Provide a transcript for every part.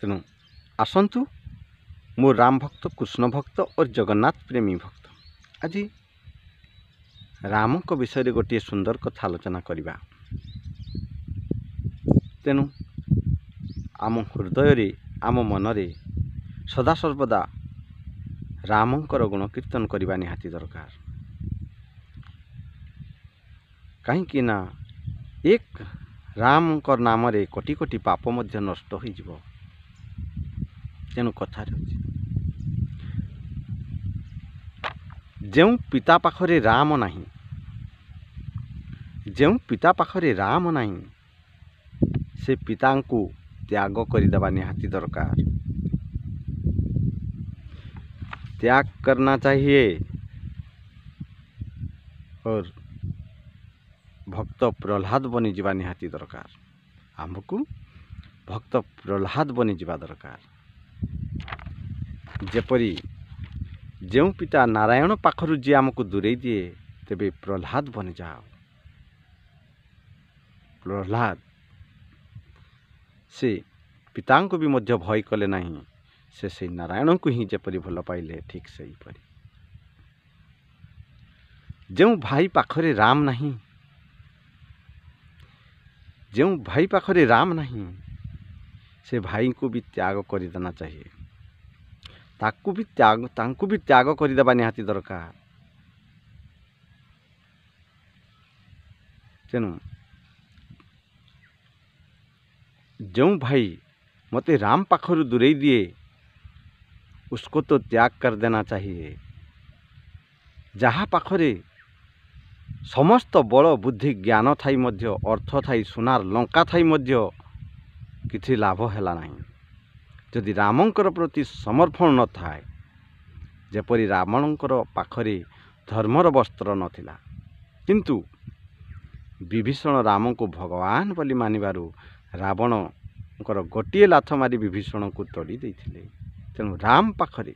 तेणु आसतु मो राम भक्त कृष्ण भक्त और जगन्नाथ प्रेमी भक्त आज राम को विषय गोटे सुंदर कथा आलोचना करवा। तेणु आम हृदय आम मनरे सदासर्वदा रामंकर गुण कीर्तन करने निहाती दरकार। कहीं ना एक रामंकर नाम रे कोटि कोटि पाप मध्य नष्ट हो जिवो। तेणु कथा जो पिता पाखरे राम नहीं, जो पिता पाखरे राम नहीं से पिता को त्याग करदेवा निहाती दरकार। त्याग करना चाहिए और भक्त प्रहलाद बनी जीवा निहाती दरकार। आमको भक्त प्रहलाद बनी जीवा दरकार। जेपरी जो पिता नारायण पाखरु जी आमको दूरे दिए तेबे प्रहलाद बनी जाओ। प्रहलाद से पिता को भी मध्य भय कले नहीं, से नारायण को ही जेपरी भल पाइले ठीक से परी। जो भाई पाखरे राम नहीं, जो भाई पाखरे राम नहीं से भाई को भी त्याग कर देना चाहिए। ताकू भी त्याग करदेवा निहाती दरकार। तेणु जो भाई मते राम पाखरु दूरे दिए उसको तो त्याग कर देना चाहिए। जहाँ पाखरे समस्त बल बुद्धि ज्ञान थाई मध्य, अर्थ थाई, सुनार लंका थाई मध्य किछि लाभ हैला नहीं जदि रामंकर प्रति समर्पण न थाए। जेपरि रावणंकर पाखरे धर्मर वस्त्र नथिला किंतु विभीषण राम को भगवान बोली मानिबारु रावणंकर गोटे लाथ मारी विभीषण को तोड़ी देथिले। तेणु राम पाखरे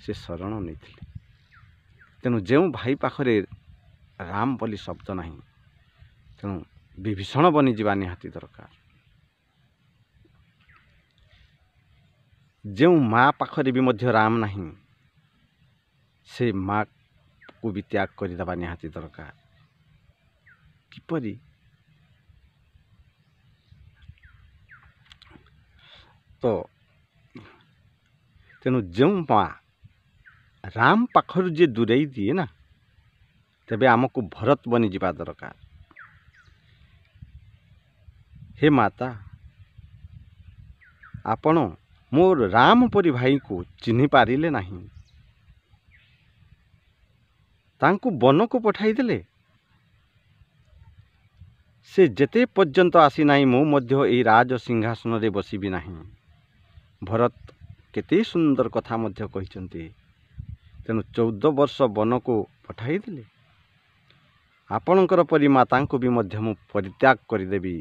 से शरण नहीं। तेणु जो भाई पाखरे राम बोली शब्द नहीं, तेणु विभीषण बनी जीवा निहाती दरकार। जो माँ पाखरे भी मध्य राम नहीं से माँ को भी त्याग करदेवा निहाती दरकार। किपरि तो तेणु जो माँ राम पाखरु जे दूरे दिए ना तेबे आमको भरत बनी जीवा दरकार। हे माता आपण मोर राम परी भाई को चिन्हि पारिले नहीं, तांको वन को पठाई देले। से जेते पर्यंत आसी नाही मो मध्य ए राज सिंहासन रे बसिबी नहीं। भरत केते सुंदर कथा मध्य कहिसंती। तेणु 14 वर्ष वन को पठाई देले। आपणकर परी माता को भी मध्य मु परित्याग करदेवी,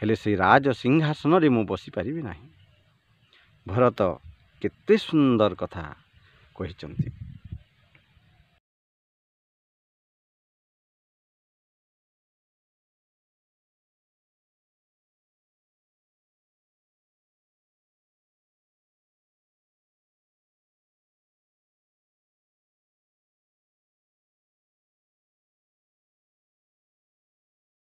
हेले से राज सिंहासन रे मु बसी पारिबी नहीं। भरत केते सुंदर कथा कहिसंती।